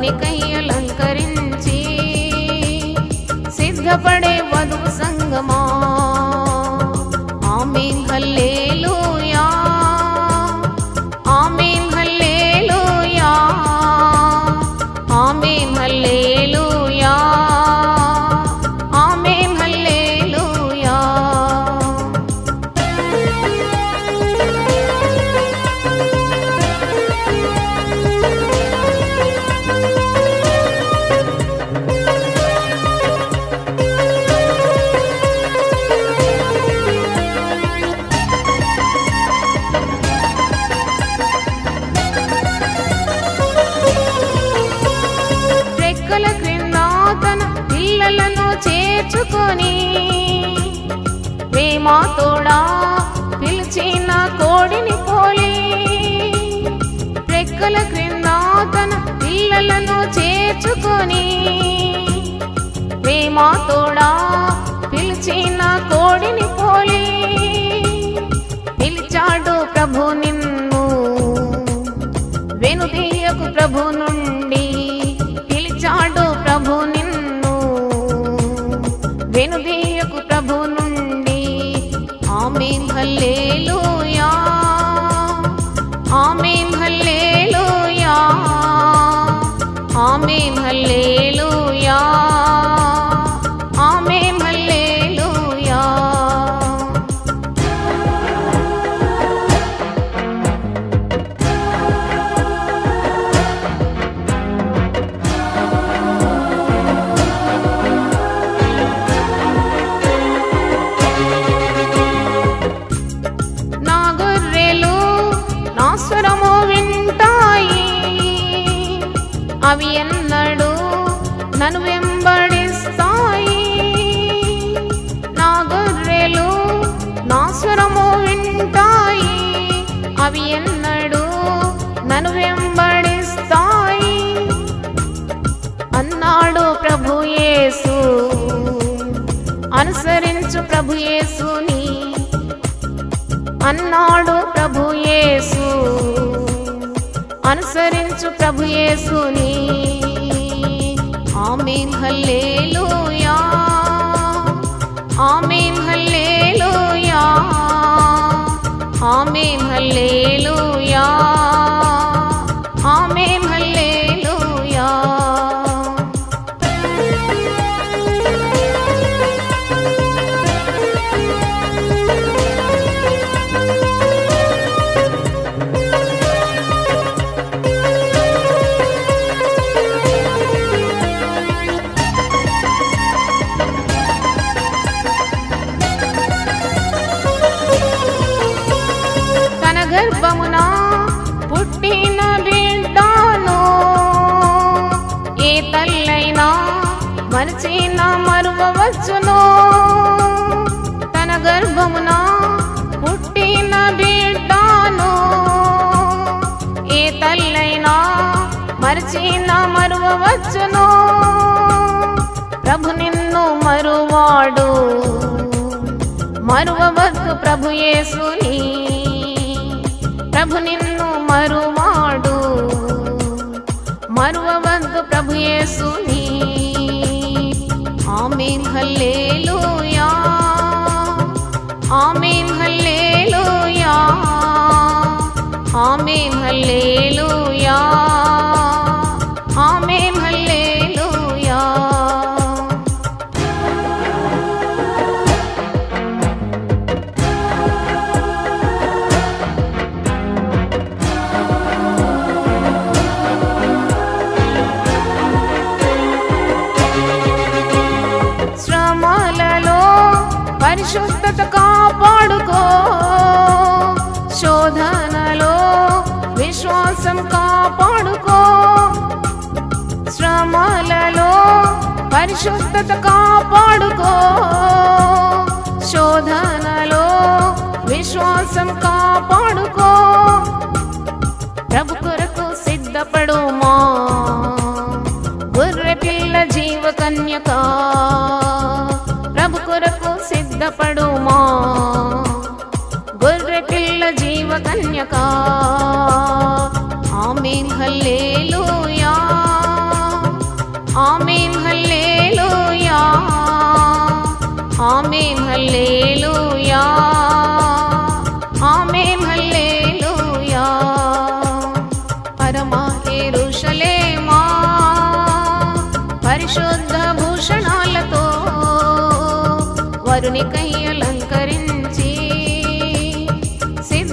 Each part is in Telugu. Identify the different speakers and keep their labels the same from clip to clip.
Speaker 1: వరునికై అలంకరించి సిద్ధపడే వధువు సంగమా. ఆమేన్ హల్లెలూయా, ఆమేన్ హల్లెలూయా, ఆమేన్ హల్లెలూయా, ఆమేన్ హల్లెలూయా. రెక్కల క్రింద తన పిల్లలను చేర్చుకొని ప్రేమ తోడా పిలిచిన కోడిని పోలి, రెక్కల క్రింద తన పిల్లలను చేర్చుకొని ప్రేమ తోడా పిలిచిన కోడిని పోలి పిలిచాడు ప్రభు నిన్ను వెనుదీయకు ప్రభు నుండి, పిలిచాడు ప్రభు నిన్ను వెనుదీయకు ప్రభు నుండి. ఆమేన్ హల్లెలూయా, ఆమేన్ హల్లెలూయా, ఆమేన్ హల్లెలూయా, ఆమేన్ హల్లెలూయా. నా గొర్రెలు నా స్వరము వింటాయి, అవి ఎన్నడూ నన్ను వెంబడిస్తాయి. నా గొర్రెలు నా స్వరము వింటాయి, అవి ఎన్నడూ నన్ను వెంబడిస్తాయి అన్నాడు ప్రభు యేసు. అనుసరించు ప్రభు యేసుని అన్నాడు ప్రభు యేసు, అనుసరించు ప్రభు యేసుని. ఆమేన్ హల్లెలూయా, ఆమేన్ హల్లెలూయా, ఆమేన్ హల్లెలూయా, ఆమేన్ హల్లెలూయా. తన గర్భమున పుట్టిన బిడ్డను ఏ తల్లైనా మరచిన మరువవచ్చును. తన గర్భమున పుట్టిన బిడ్డను ఏ తల్లైనా మరచిన మరువవచ్చును. ప్రభు నిన్ను మరువాడు, మరువవద్దు ప్రభు యేసుని. ప్రభు నిన్ను మరువాడు, మరువవద్దు ప్రభు యేసుని. ఆమేన్ హల్లెలూయా, ఆమేన్ హల్లెలూయా, ఆమేన్ హల్లెలూయా, ఆమేన్ హల్లెలూయా. శ్రమలలో పరిశుద్ధత కాపాడుకో, శోధనలో విశ్వాసం కాపాడుకో. శ్రమలలో పరిశుద్ధత కాపాడుకో, శోధనలో విశ్వాసం కాపాడుకో. ప్రభు కొరకు సిద్ధపడుమా, గొర్రె పిల్ల జీవ కన్యక. ప్రభు కొరకు సిద్ధపడుమా, గొర్రె పిల్ల జీవ కన్యక. ఆమేన్ హల్లెలూయా.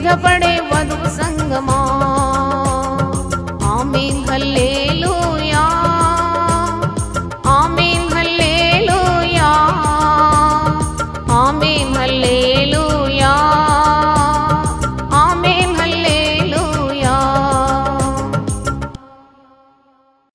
Speaker 1: సిద్ధపడే